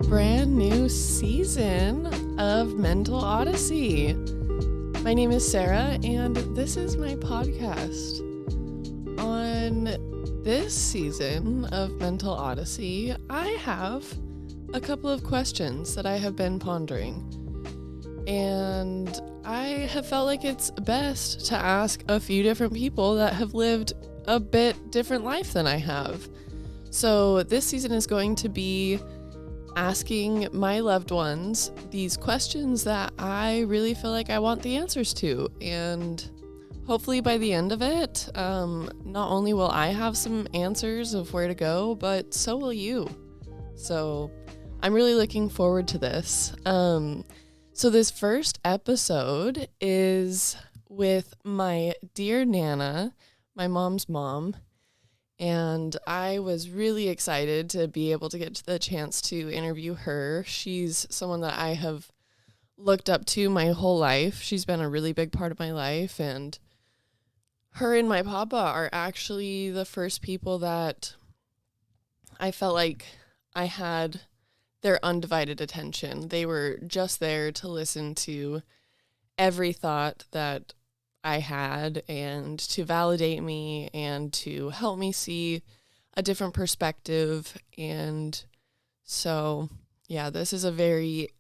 brand new season of Mental Odyssey. My name is Sarah, and this is my podcast. On this season of Mental Odyssey, I have a couple of questions that I have been pondering. And I have felt like it's best to ask a few different people that have lived a bit different life than I have. So this season is going to be asking my loved ones these questions that I really feel like I want the answers to. And hopefully by the end of it, not only will I have some answers of where to go, but so will you. So I'm really looking forward to this. So this first episode is with my dear Nana, my mom's mom. And I was really excited to be able to get the chance to interview her. She's someone that I have looked up to my whole life. She's been a really big part of my life. And her and my papa are actually the first people that I felt like I had their undivided attention. They were just there to listen to every thought that I had and to validate me and to help me see a different perspective. And so, yeah, this is a very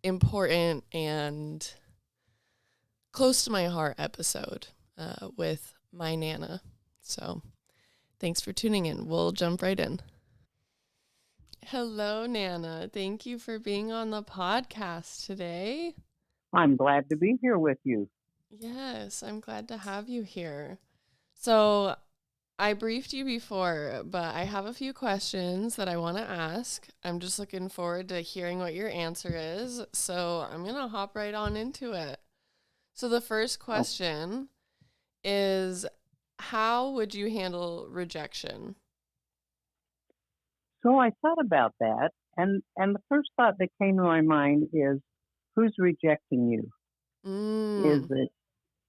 important and close to my heart episode with my Nana. So thanks for tuning in. We'll jump right in. Hello, Nana. Thank you for being on the podcast today. I'm glad to be here with you. Yes, I'm glad to have you here. So I briefed you before, but I have a few questions that I want to ask. I'm just looking forward to hearing what your answer is. So I'm going to hop right on into it. So the first question is, how would you handle rejection? So I thought about that, and the first thought that came to my mind is, who's rejecting you?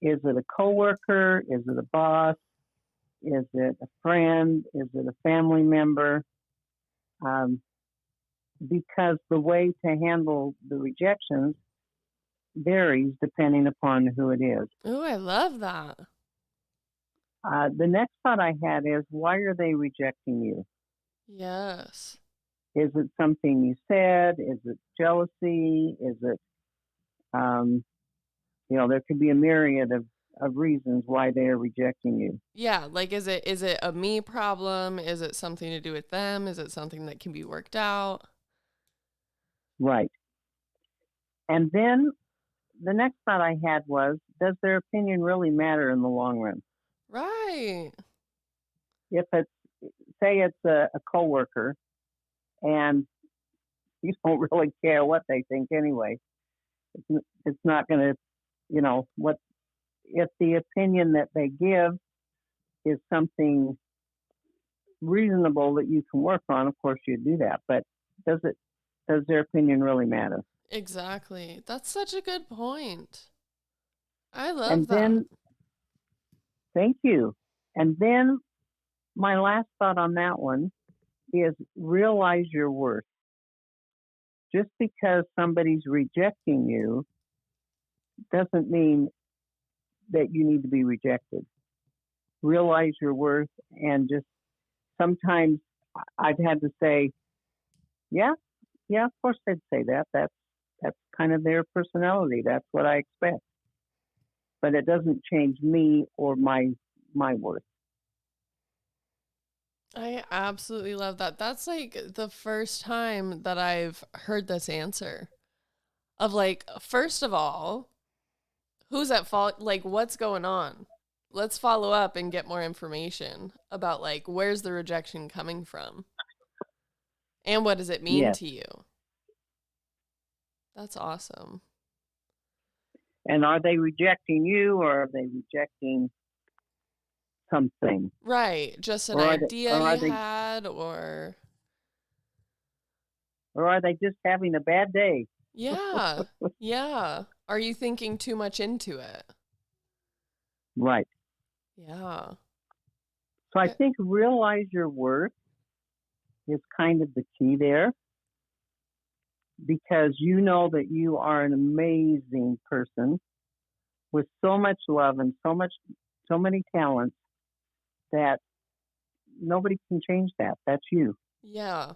Is it a coworker? Is it a boss? Is it a friend? Is it a family member? Because the way to handle the rejections varies depending upon who it is. Oh, I love that. The next thought I had is, why are they rejecting you? Yes. Is it something you said? Is it jealousy? Is it, there could be a myriad of reasons why they are rejecting you. Yeah, like is it a me problem? Is it something to do with them? Is it something that can be worked out? Right. And then the next thought I had was, does their opinion really matter in the long run? Right. If say it's a coworker and you don't really care what they think anyway, it's not going to, if the opinion that they give is something reasonable that you can work on, of course you do that. But does their opinion really matter? Exactly. That's such a good point. I love And that. then, thank you. And then my last thought on that one is, realize your worth. Just because somebody's rejecting you doesn't mean that you need to be rejected. Realize your worth, and just sometimes I've had to say, yeah, of course they'd say that. That's kind of their personality. That's what I expect. But it doesn't change me or my worth. I absolutely love that. That's like the first time that I've heard this answer of like, first of all, who's at fault? Like, what's going on? Let's follow up and get more information about like, where's the rejection coming from? And what does it mean Yes. to you? That's awesome. And are they rejecting you, or are they rejecting something? Right. Just an idea you had, or are they just having a bad day? Yeah. Yeah. Are you thinking too much into it? Right. Yeah. So I think realize your worth is kind of the key there. because you know that you are an amazing person with so much love and so many talents that nobody can change that. That's you. Yeah.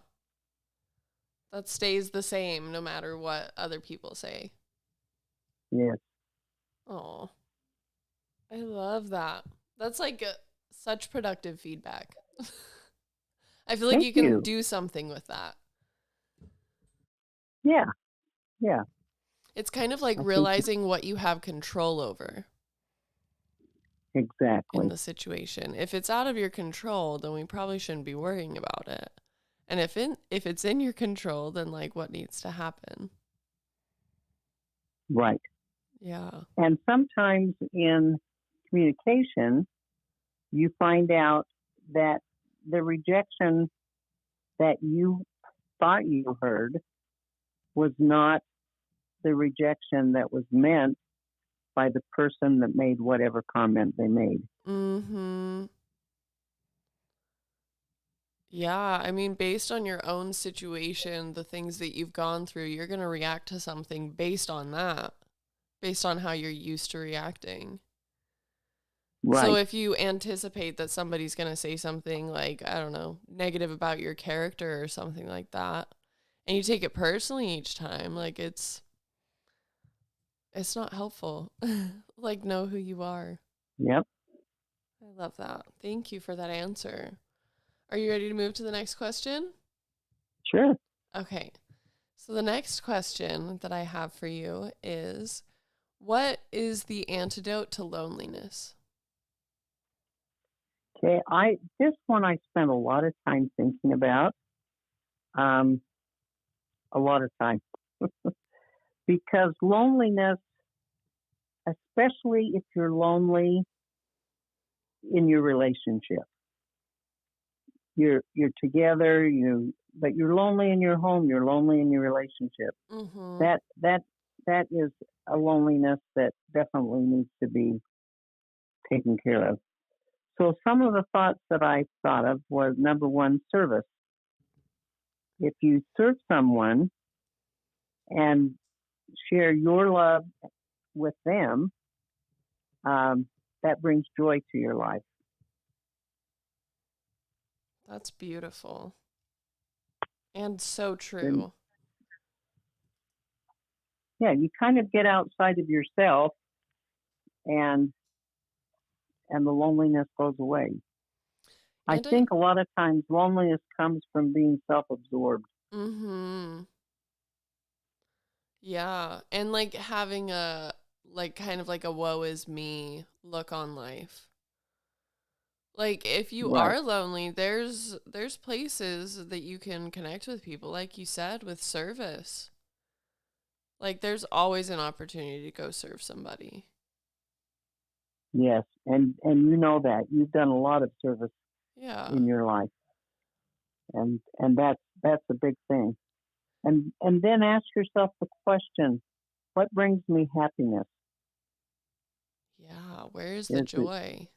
That stays the same no matter what other people say. Yes. Oh, I love that. That's like such productive feedback. I feel like Thank you can you. do something with that. Yeah. Yeah. It's kind of like I think realizing what you have control over in exactly. the situation. If it's out of your control, then we probably shouldn't be worrying about it. And if it's in your control, then like what needs to happen? Right. Yeah. And sometimes in communication, you find out that the rejection that you thought you heard was not the rejection that was meant by the person that made whatever comment they made. Mm-hmm. Yeah, I mean, based on your own situation, the things that you've gone through, you're going to react to something based on that, based on how you're used to reacting. So Right. if you anticipate that somebody's going to say something like, I don't know, negative about your character or something like that, and you take it personally each time, like it's not helpful. Like know who you are. Yep. I love that. Thank you for that answer. Are you ready to move to the next question? Sure. Okay. So the next question that I have for you is, what is the antidote to loneliness? Okay. This one I spent a lot of time thinking about. Um, a lot of time because loneliness, especially if you're lonely in your relationship, you're together, but you're lonely in your home, you're lonely in your relationship. Mm-hmm. That is a loneliness that definitely needs to be taken care of. So some of the thoughts that I thought of was number one, service. If you serve someone and share your love with them, um, that brings joy to your life. That's beautiful. And so And true. yeah, you kind of get outside of yourself, and the loneliness goes away. I And think a lot of times loneliness comes from being self-absorbed. mm-hmm. Yeah. And like having a, like kind of like a woe is me look on life. Like if you Right. are lonely, there's places that you can connect with people, like you said, with service. Like there's always an opportunity to go serve somebody. Yes, and you know that you've done a lot of service Yeah. in your life, and that's a big thing. And then ask yourself the question: what brings me happiness? Yeah. Where's the Is it joy?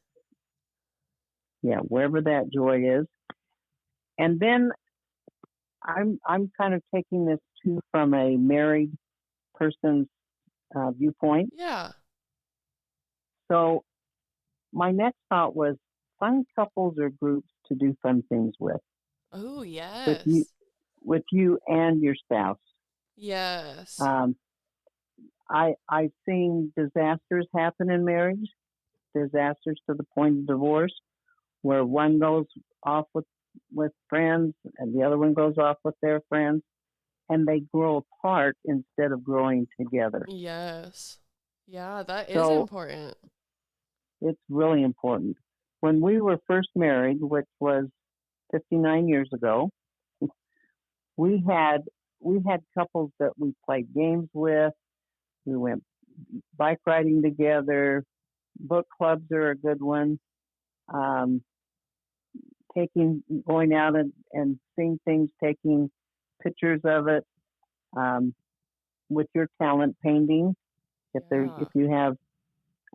yeah, wherever that joy is. And then I'm kind of taking this too from a married person's viewpoint. Yeah. So my next thought was find couples or groups to do fun things Oh, with you yes. with you and your spouse. Yes. Um, I've seen disasters happen in marriage, disasters to the point of divorce, where one goes off with friends and the other one goes off with their friends, and they grow apart instead of growing together. Yes. Yeah, that is So important. it's really important. When we were first married, which was 59 years ago, we had couples that we played games with. We went bike riding together. Book clubs are a good one. Um, going out and seeing things, taking pictures of it. With your talent painting, if Yeah. you have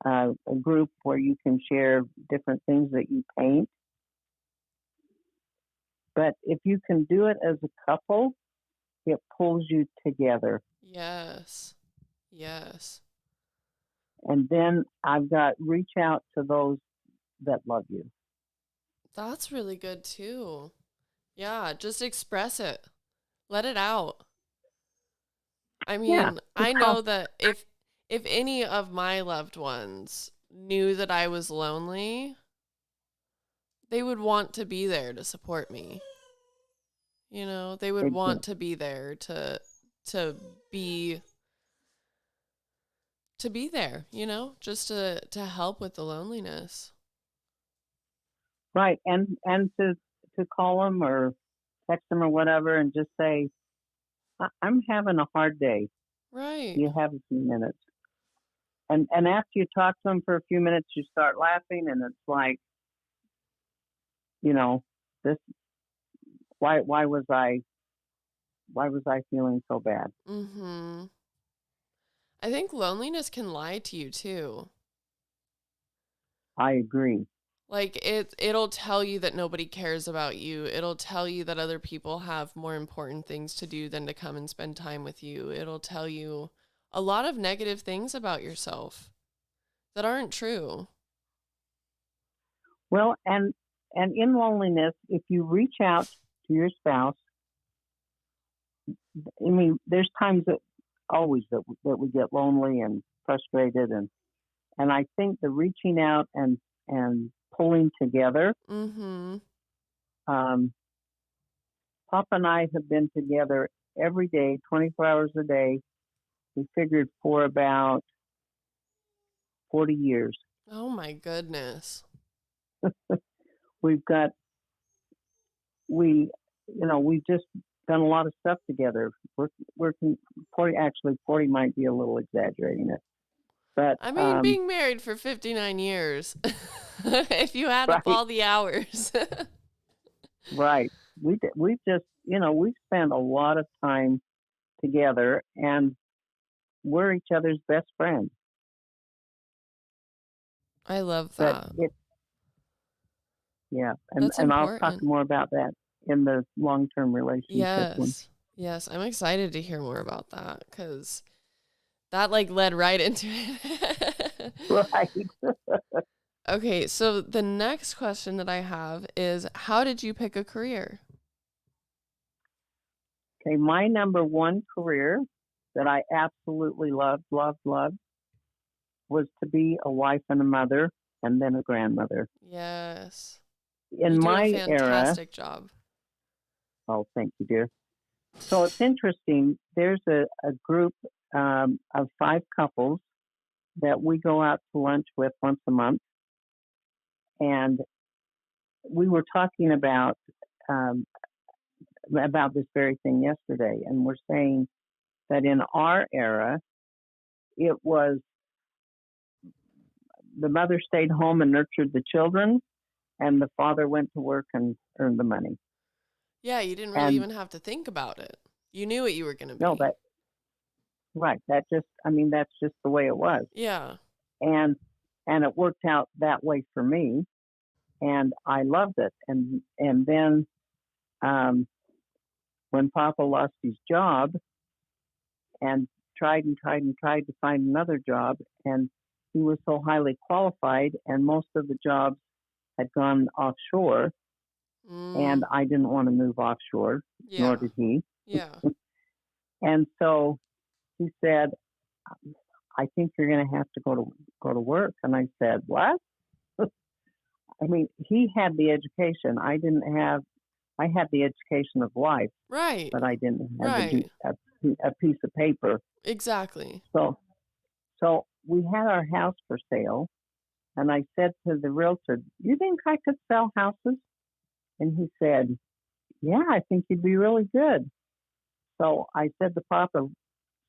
a group where you can share different things that you paint. But if you can do it as a couple, it pulls you together. Yes. Yes. And then I've got reach out to those that love you. That's really good too. Yeah, just express it. Let it out. I Yeah, mean, I because know that if any of my loved ones knew that I was lonely, they would want to be there to support me. You know, they would want to be there to be to be there, you know, just to help with the loneliness. right, and to call them or text them or whatever, and just say, I'm having a hard day. Right. You have a few minutes, and after you talk to them for a few minutes, you start laughing, and it's like, you know, this why was I feeling so bad? Mhm. I think loneliness can lie to you too. I agree. Like it'll tell you that nobody cares about you. It'll tell you that other people have more important things to do than to come and spend time with you. It'll tell you a lot of negative things about yourself that aren't true. Well, and in loneliness, if you reach out to your spouse, I mean, there's times that always that we get lonely and frustrated, and I think the reaching out and pulling together. Mhm. Um, Papa and I have been together every day, 24 hours a day. We figured for about 40 years. Oh my goodness. We've got we we've just done a lot of stuff together. Working 40 might be a little exaggerating it, but I mean, being married for 59 years. If you add up right, all the hours. right. We've just we've spent a lot of time together, and we're each other's best friends. I love But that. it yeah, That's and I'll talk important. more about that in the long-term relationship one. Yes. Yes, I'm excited to hear more about that cuz that like led right into it. Right. Okay, so the next question that I have is how did you pick a career? Okay, my number one career that I absolutely loved was to be a wife and a mother and then a grandmother. Yes. You In do a my era, fantastic job. oh, thank you, dear. So it's interesting. There's a group of 5 couples that we go out to lunch with once a month. And we were talking um, about this very thing yesterday. And we're saying that in our era, it was the mother stayed home and nurtured the children, and the father went to work and earned the money. Yeah, you didn't really And even have to think about it. You knew what you were going to no, be. right, that's just the way it was. Yeah. And it worked out that way for me, and I loved it. And then um, when Papa lost his job and tried to find another job, and he was so highly qualified, and most of the jobs had gone offshore, and Mm, I didn't want to move offshore, nor yeah. did he. Yeah. And so he said, "I think you're going to have to go to work." And I said, "What?" I mean, he had the education. I didn't have. I had the education of life, Right. but I didn't have Right. a piece of paper. Exactly. So we had our house for sale, and I said to the realtor, "You think I could sell houses?" And he said, "Yeah, I think you'd be really good." So I said to Papa,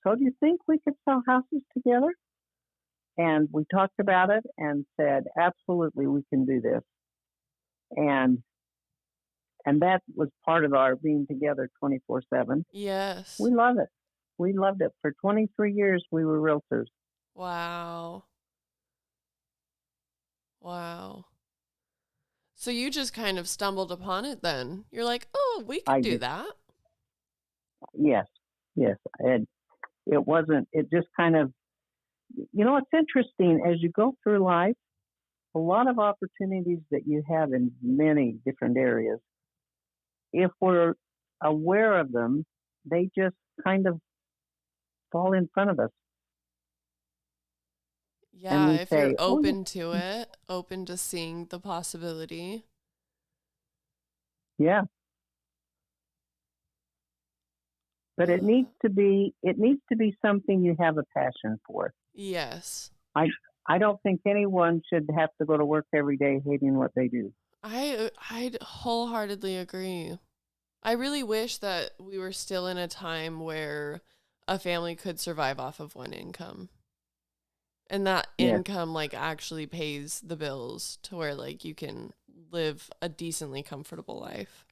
"So do you think we could sell houses together?" And we talked about it and said, "Absolutely, we can do this." And that was part of our being together 24/7. Yes. We love it. We loved it. For 23 years, we were realtors. Wow. Wow. So you just kind of stumbled upon it then. You're like, "Oh, we could I do did. that." Yes, yes. And it wasn't. It just kind of. It's interesting as you go through life. A lot of opportunities that you have in many different areas. If we're aware of them, they just kind of fall in front of us, and Yeah, we if you're say, "Oh, open to it, open to seeing the possibility. yeah." But it Uh, needs to be. It needs to be something you have a passion for. yes. I I don't think anyone should have to go to work every day hating what they do. I'd wholeheartedly agree. I really wish that we were still in a time where a family could survive off of one income. And that Yes, income like actually pays the bills to where like you can live a decently comfortable life.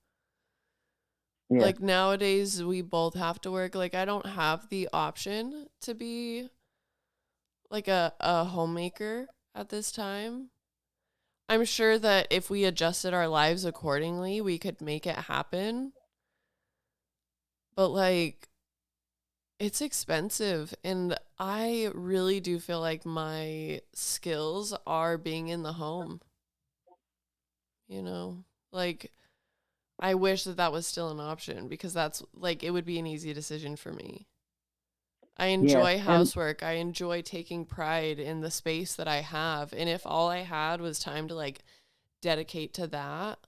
yes, Like nowadays we both have to work. Like I don't have the option to be like a homemaker at this time. I'm sure that if we adjusted our lives accordingly, we could make it happen. But like it's expensive and I really do feel like my skills are being in the home, you know? Like I wish that that was still an option because that's like it would be an easy decision for me. I yes. enjoy And housework. I enjoy taking pride in the space that I have. And if all I had was time to like dedicate to that,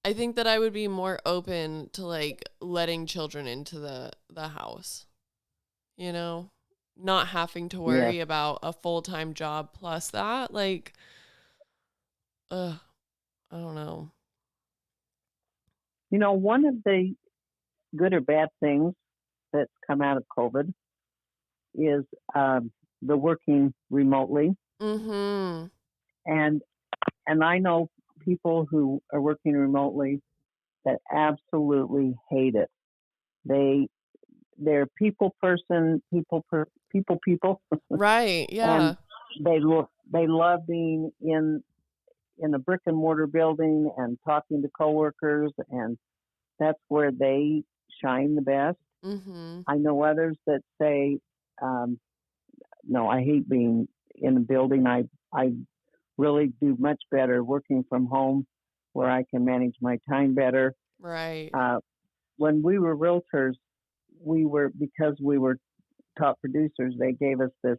I think that I would be more open to like letting children into the house, you know, not having to yes, worry about a full-time job plus that. Like, ugh, I don't know. one of the good or bad things that's come out of COVID is the working remotely, Mm-hmm. and I know people who are working remotely that absolutely hate it. They they're people person, people, Right. and Yeah. they love being in a brick and mortar building and talking to coworkers, and that's where they shine the best. Mm-hmm. I know others that say, um, "No, I hate being in a building. I really do much better working from home, where I can manage my time better." Right. Uh, when we were realtors, because we were top producers. They gave us this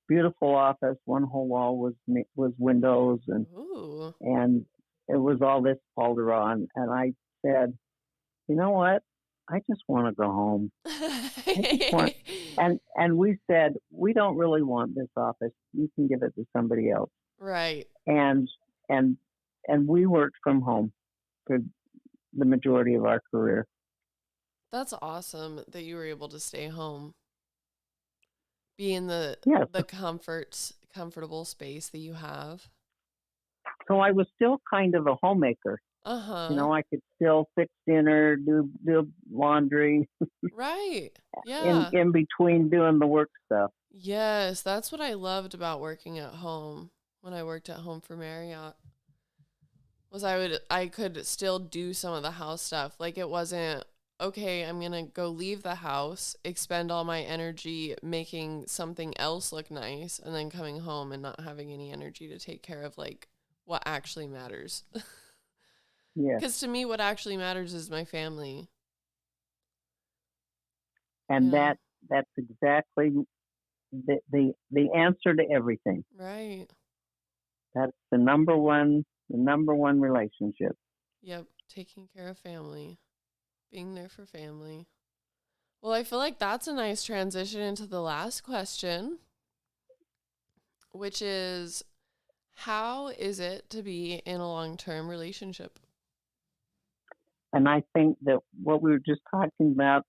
beautiful office. One whole wall was windows, Ooh. and it was all this Calderon. And I said, "You know what? I just want to go home. I just want." And we said, "We don't really want this office. You can give it to somebody else." Right. And and and we worked from home for the majority of our career. That's awesome that you were able to stay home, be in the Yes. comfortable space that you have. So I was still kind of a homemaker. Uh-huh. I could still fix dinner, do laundry Right. in Yeah. in between doing the work stuff. Yes, that's what I loved about working at home when I worked at home for Marriott. Was I could still do some of the house stuff. Like it wasn't okay, I'm going to go leave the house, expend all my energy making something else look nice and then coming home and not having any energy to take care of like what actually matters. Yes, Cuz to me what actually matters is my family, you and know. that's exactly the answer to everything. Right. That's the number one relationship. Yep, taking care of family, being there for family. Well, I feel like that's a nice transition into the last question, which is how is it to be in a long-term relationship? And I think that what we were just talking about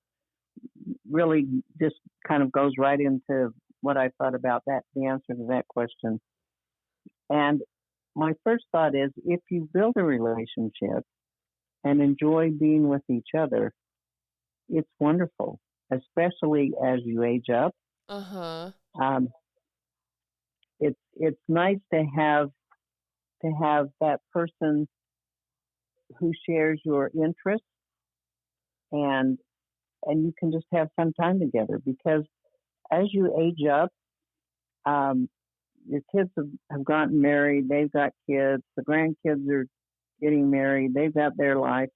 really just kind of goes right into what I thought about that, the answer to that question. And my first thought is, if you build a relationship and enjoy being with each other, it's wonderful, especially as you age up. Uh-huh. Um, it's nice to have that person who shares your interests and you can just have fun time together, because as you age up, um, your kids have gotten married, they've got kids, the grandkids are getting married, they've got their life.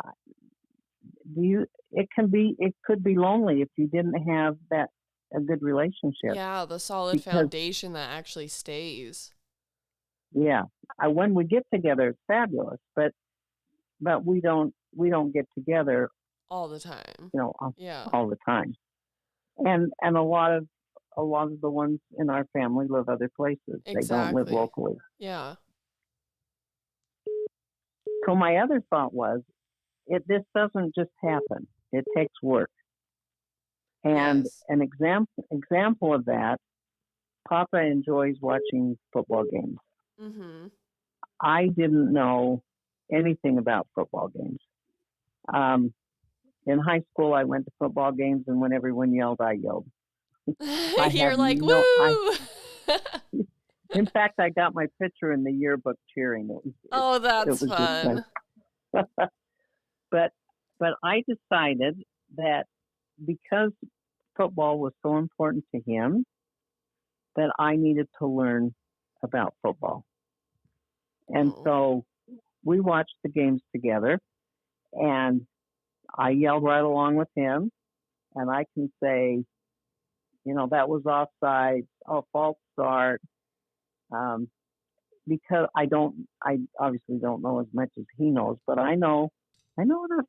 Uh, it could be lonely if you didn't have a good relationship. Yeah, the solid Because foundation that actually stays. yeah, when we get together, it's fabulous, but we don't get together, All the time. all, Yeah, all the time. And a lot of the ones in our family live other places. They don't live exactly. locally. Yeah. So my other thought was, this doesn't just happen. It takes work. And Yes. an example of that, Papa enjoys watching football games. Mm-hmm. I didn't know anything about football games. Um, in high school, I went to football games, and when everyone yelled, I yelled. I You're had like, no. woo! In fact, I got my picture in the yearbook cheering. Oh, It that's was just fun. nice. but but I decided that because football was so important to him, that I needed to learn about football. And Oh. so we watched the games together, and I yelled right along with him. And I can say, that was offside, oh, false start, um, because I obviously don't know as much as he knows, but I know enough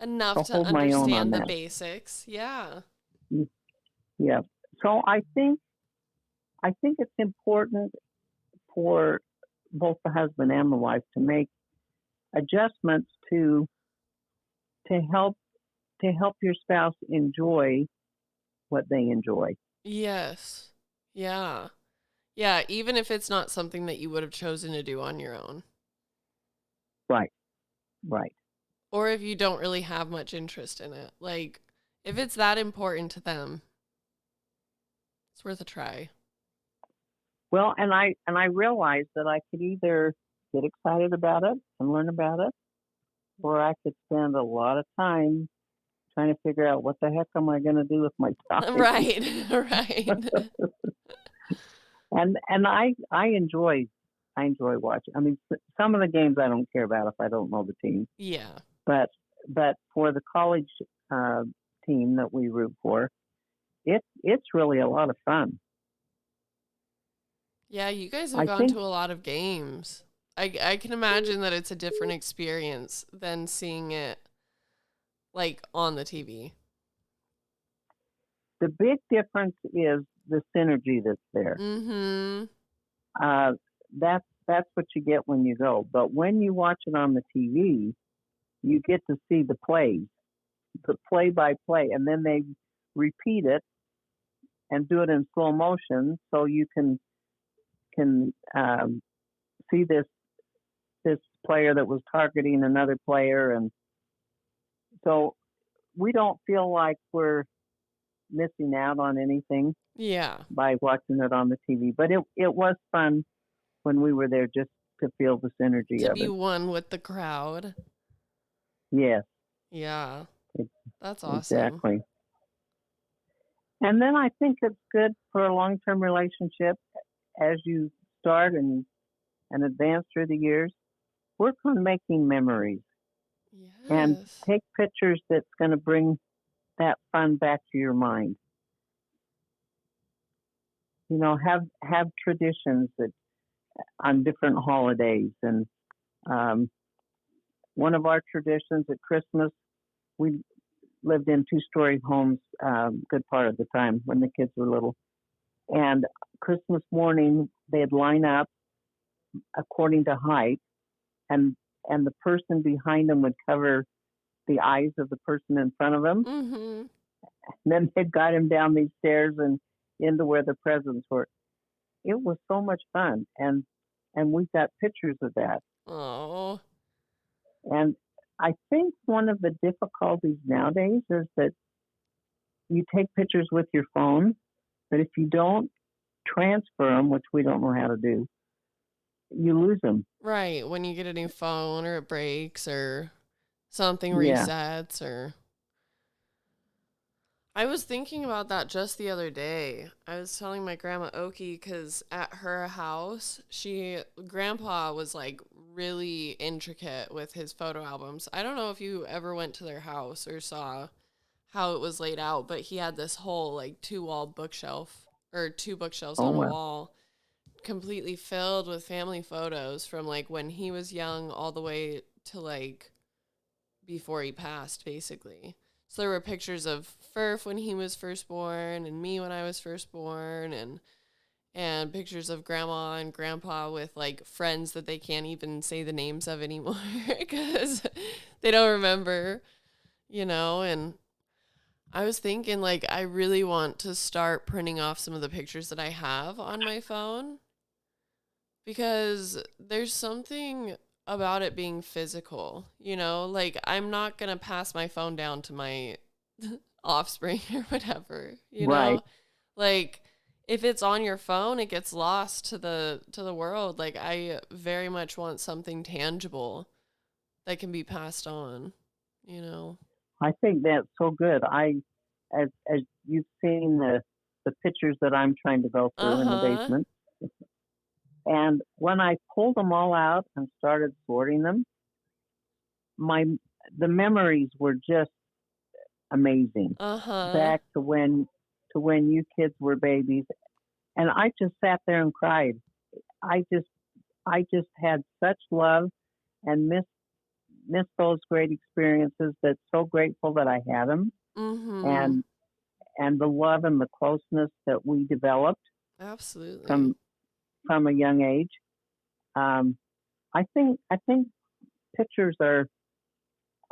Enough to to hold my own on understand the that. basics. Yeah. Yeah. So I think it's important for both the husband and the wife to make adjustments to help your spouse enjoy what they enjoy. Yes. Yeah. Yeah, even if it's not something that you would have chosen to do on your own. Right. Right. Or if you don't really have much interest in it. Like, if it's that important to them, it's worth a try. Well, and I realized that I could either get excited about it and learn about it, or I could spend a lot of time trying to figure out what the heck am I going to do with my time. Right. Right. And I enjoy watching. I mean, some of the games I don't care about if I don't know the team, Yeah. but for the college uh, team that we root for, it's really a lot of fun. Yeah, you guys have I gone think to a lot of games. I can imagine that it's a different experience than seeing it like on the TV. the big difference is the synergy that's there. Mm-hmm. Uh, that's what you get when you go. But when you watch it on the TV, you get to see the plays, the play by play, and then they repeat it and do it in slow motion, so you can see this player that was targeting another player, and so we don't feel like we're missing out on anything Yeah. by watching it on the TV. But it was fun when we were there, just to feel the synergy To of be it. one with the crowd. Yes, Yeah. That's awesome. exactly. And then I think it's good for a long-term relationship as you start and advance through the years. Work on making memories and Yes. take pictures that's going to bring that fun back to your mind. Have traditions that on different holidays, and um, one of our traditions at Christmas, we lived in two-story homes, good part of the time when the kids were little. And Christmas morning, they'd line up according to height, and the person behind them would cover the eyes of the person in front of them. Mm-hmm. And then they'd guide him down these stairs and into where the presents were. It was so much fun, and we've got pictures of that. Oh. And I think one of the difficulties nowadays is that you take pictures with your phone, but if you don't transfer them, which we don't know how to do, you lose them. Right. When you get a new phone or it breaks or something Yeah, resets or I was thinking about that just the other day. I was telling my grandma Oki because at her house, grandpa was like really intricate with his photo albums. I don't know if you ever went to their house or saw how it was laid out, but he had this whole like two bookshelves Oh on a well. wall completely filled with family photos from like when he was young all the way to like before he passed, basically. So there were pictures of Furf when he was first born, and me when I was first born, and pictures of grandma and grandpa with like friends that they can't even say the names of anymore because they don't remember, and I was thinking like I really want to start printing off some of the pictures that I have on my phone because there's something about it being physical, like I'm not going to pass my phone down to my offspring or whatever, Right. like if it's on your phone it gets lost to the world. Like I very much want something tangible that can be passed on. I think that's so good. As you've seen the pictures that I'm trying to go through in the Uh-huh. basement, and when I pulled them all out and started sorting them, my the memories were just amazing. Uh-huh. Back to when you kids were babies, and I just sat there and cried. I just I just had such love and miss those great experiences. That's so grateful that I had them, Mm-hmm. and the love and the closeness that we developed Absolutely. from a young age. Um, I think pictures are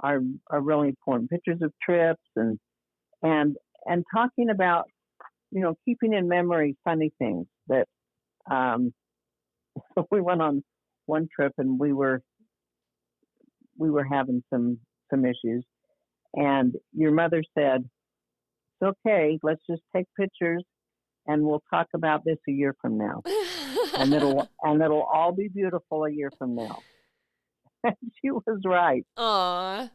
are really important. Pictures of trips and talking about keeping in memory funny things that um, so we went on one trip and we were having some issues, and your mother said, "It's okay, let's just take pictures and we'll talk about this a year from now, and it'll all be beautiful a year from now." And she was right. Aw.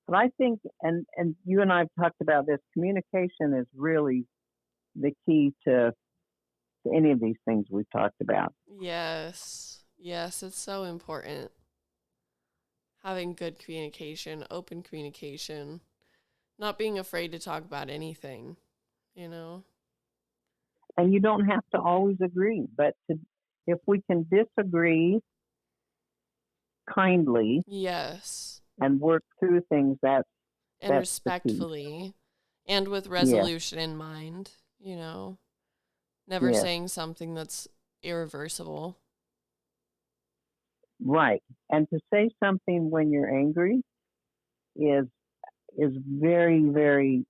But I think, and you and I've talked about this, communication is really the key to any of these things we've talked about. Yes. Yes, it's so important. Having good communication, open communication, not being afraid to talk about anything, you know? And you don't have to always agree, but if we can disagree kindly Yes. and work through things, And that's the key. respectfully and with Yes, resolution in mind. Never yes, saying something that's irreversible. right. And to say something when you're angry is very, very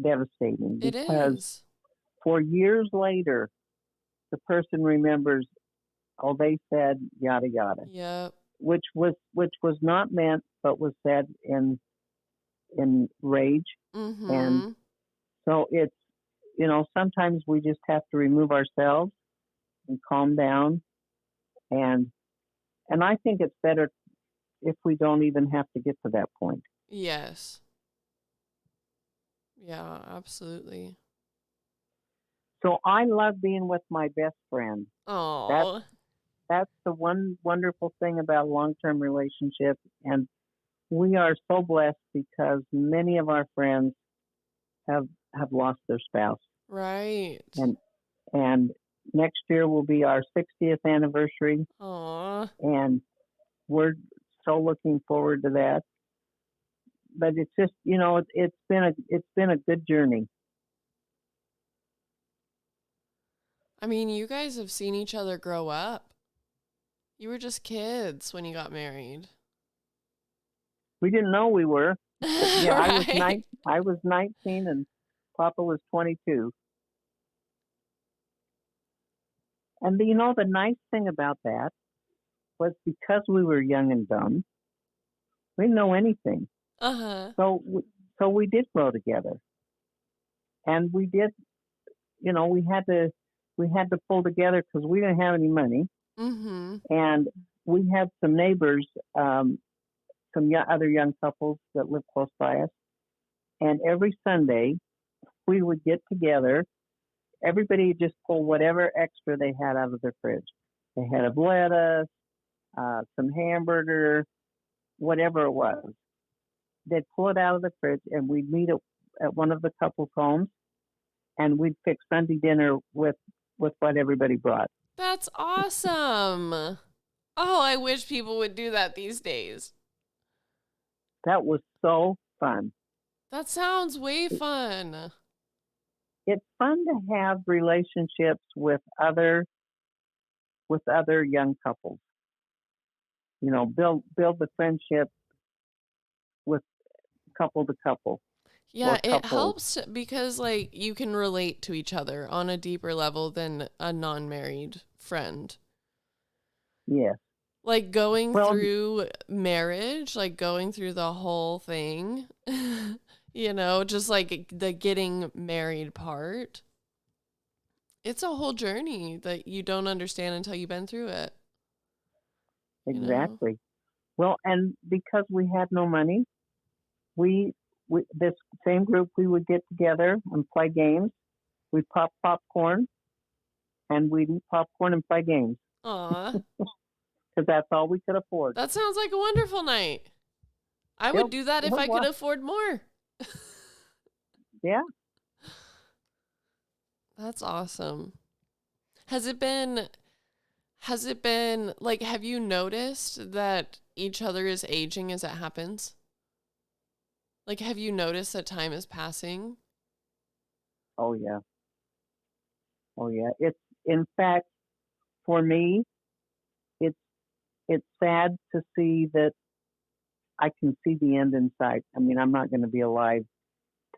devastating, It because is. for years later the person remembers, oh, they said yada yada, Yep. which was not meant, but was said in rage. And Mm-hmm. so it's, sometimes we just have to remove ourselves and calm down, and I think it's better if we don't even have to get to that point. Yes. Yeah, absolutely. So I love being with my best friend. That's Oh, that's the one wonderful thing about long-term relationships, and we are so blessed because many of our friends have lost their spouse, right. and and next year will be our 60th anniversary, Aw. and we're so looking forward to that. But it's just, it's been a good journey. I mean, you guys have seen each other grow up. You were just kids when you got married. We didn't know we were. Yeah, Right. I was 19 and Papa was 22. And the nice thing about that was, because we were young and dumb, we didn't know anything. Uh-huh. So we did grow together, and we did. We had to pull together because we didn't have any money, Mm-hmm. and we had some neighbors, some other young couples that lived close by us, And every Sunday, we would get together. Everybody would just pull whatever extra they had out of their fridge. They had a lettuce, some hamburger, whatever it was. They'd pull it out of the fridge, and we'd meet at one of the couple's homes, and we'd fix Sunday dinner with what everybody brought. That's awesome. Oh, I wish people would do that these days. That was so fun. That sounds way fun. It's fun to have relationships with other young couples. You know, build the friendship with couple to couple. Yeah, it helps because like you can relate to each other on a deeper level than a non-married friend. Yes. Like going through marriage, like going through the whole thing, you know, just like the getting married part. It's a whole journey that you don't understand until you've been through it. Exactly. You know? Well, and because we had no money, we this same group, we would get together and play games. We'd pop popcorn, and we'd eat popcorn and play games. Aw. Because that's all we could afford. That sounds like a wonderful night. I would do that if I could afford more. Yeah. That's awesome. Has it been like, have you noticed that each other is aging as it happens? Like, have you noticed that time is passing? Oh, yeah. Oh, yeah. It's, in fact, for me, it's sad to see that I can see the end in sight. I mean, I'm not going to be alive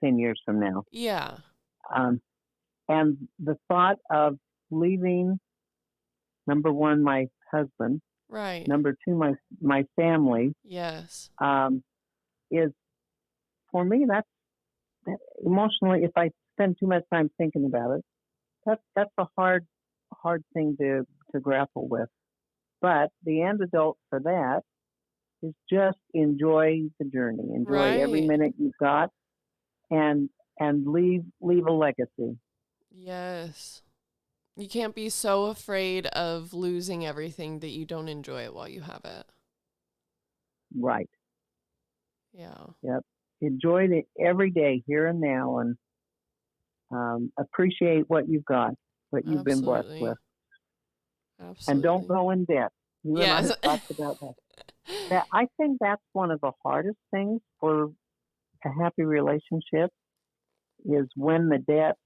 10 years from now. Yeah. And the thought of leaving, number one, my husband. Right. Number two, my family. Yes. Is, for me, that emotionally, if I spend too much time thinking about it, that's a hard thing to grapple with. But the antidote for that is just enjoy the journey, enjoy every minute you've got, and leave a legacy. Yes. You can't be so afraid of losing everything that you don't enjoy it while you have it. Right. Yeah. Yep. Enjoy it every day, here and now, and appreciate what you've got, what you've been blessed with. Absolutely. And don't go in debt. You and I have talked about that. I think that's one of the hardest things for a happy relationship is when the debt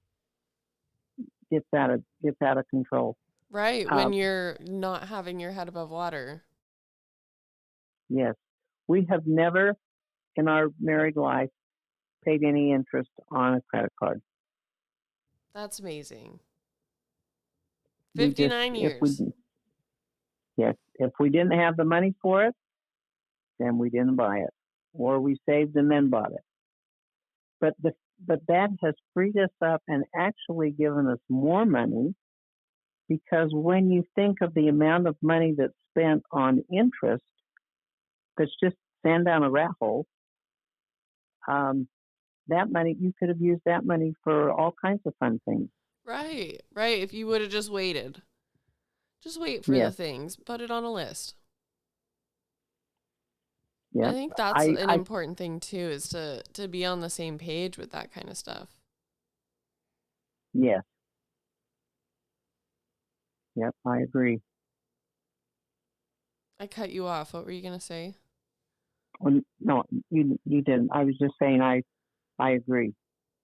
gets out of control. Right, when you're not having your head above water. Yes. We have never in our married life paid any interest on a credit card. That's amazing. 59 years. If we didn't have the money for it, then we didn't buy it. Or we saved and then bought it. But that has freed us up and actually given us more money, because when you think of the amount of money that's spent on interest, that's just sand down a rat hole, that money, you could have used that money for all kinds of fun things. Right. If you would have just waited. Just wait for the things. Put it on a list. Yeah. I think that's an important thing too, is to be on the same page with that kind of stuff. Yes. Yep, I agree. I cut you off. What were you going to say? Well, no, you didn't. I was just saying I agree.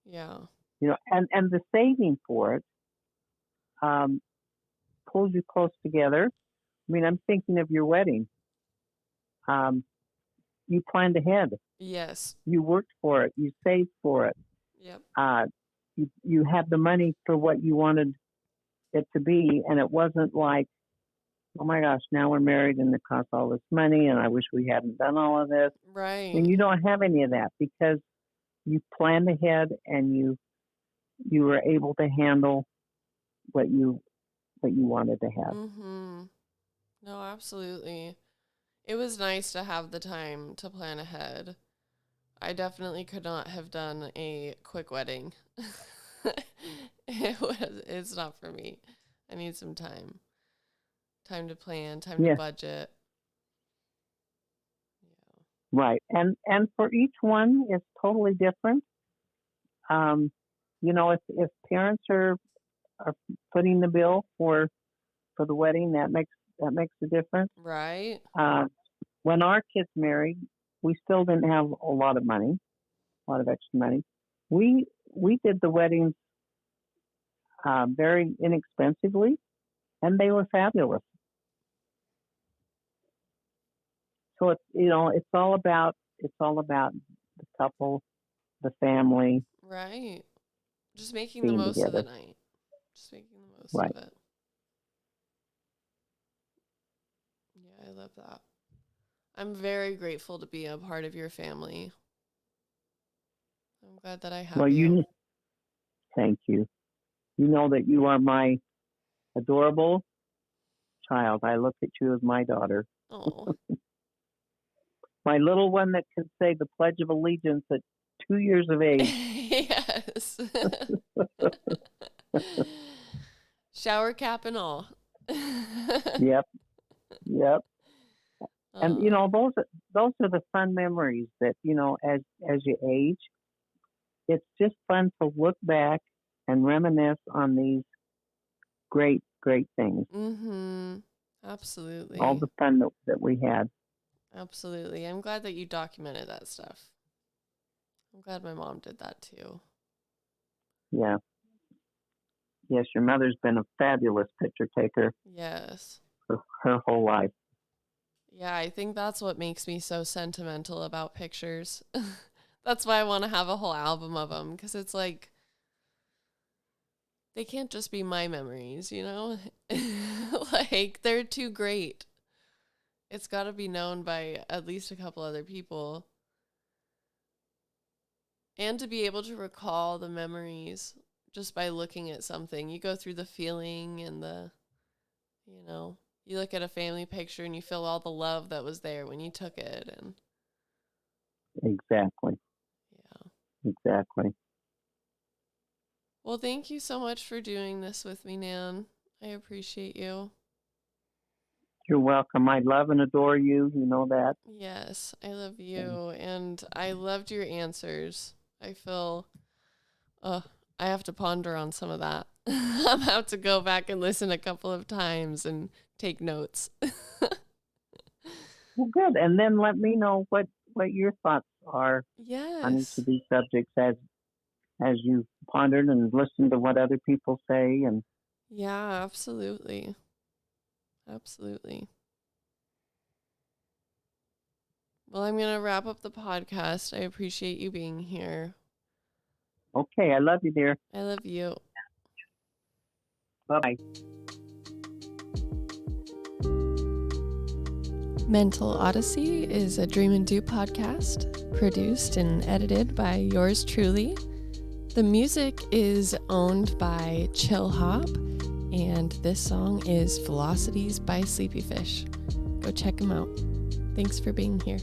Yeah. You know, and the saving for it pulls you close together. I mean, I'm thinking of your wedding. You planned ahead. Yes. You worked for it. You saved for it. Yep. You had the money for what you wanted it to be, and it wasn't like, oh my gosh, now we're married and it costs all this money, and I wish we hadn't done all of this. Right. And you don't have any of that because you planned ahead and you were able to handle what you wanted to have. Mm-hmm. No, absolutely. It was nice to have the time to plan ahead. I definitely could not have done a quick wedding. It's not for me. I need some time. Time to plan, time to Yeah, budget. right. And for each one, it's totally different. Um, if parents are footing the bill for the wedding, that makes a difference. Right? Uh, when our kids married, we still didn't have a lot of money, a lot of extra money. We did the weddings very inexpensively, and they were fabulous. So it's all about the couple, the family Right. Just making the being most of the together. night. Just making the most Right. of it. Yeah, I love that. I'm very grateful to be a part of your family. I'm glad that I have Well, you. thank you. You know that you are my adorable child. I look at you as my daughter, Oh. my little one that can say the Pledge of Allegiance at 2 years of age. Yes. Shower cap and all. Yep, yep. And uh, those are the fun memories that as you age, it's just fun to look back and reminisce on these great, great things. mm-hmm. All Absolutely. the fun that we had. Absolutely. I'm glad that you documented that stuff. I'm glad my mom did that too. Yeah. Yes, your mother's been a fabulous picture taker Yes. for her whole life. Yeah, I think that's what makes me so sentimental about pictures. That's why I want to have a whole album of them, because it's like, they can't just be my memories, you know? Like, they're too great. It's got to be known by at least a couple other people. And to be able to recall the memories just by looking at something. You go through the feeling and you look at a family picture and you feel all the love that was there when you took it. And Exactly. yeah. Exactly. Well, thank you so much for doing this with me, Nan. I appreciate you. You're welcome. I love and adore you. You know that. Yes, I love And you. And I loved your answers. I feel, uh, I have to ponder on some of that. I'm about to go back and listen a couple of times and take notes. well, good. And then let me know what your thoughts are on each Yes. of these subjects as you pondered and listened to what other people say. And Yeah, absolutely. Absolutely. Well, I'm going to wrap up the podcast. I appreciate you being here. okay, I love you, dear. I love you. Bye bye. Mental Odyssey is a Dream and Do podcast, produced and edited by yours truly. The music is owned by Chill Hop, and this song is Velocities by Sleepy Fish. Go check them out. Thanks for being here.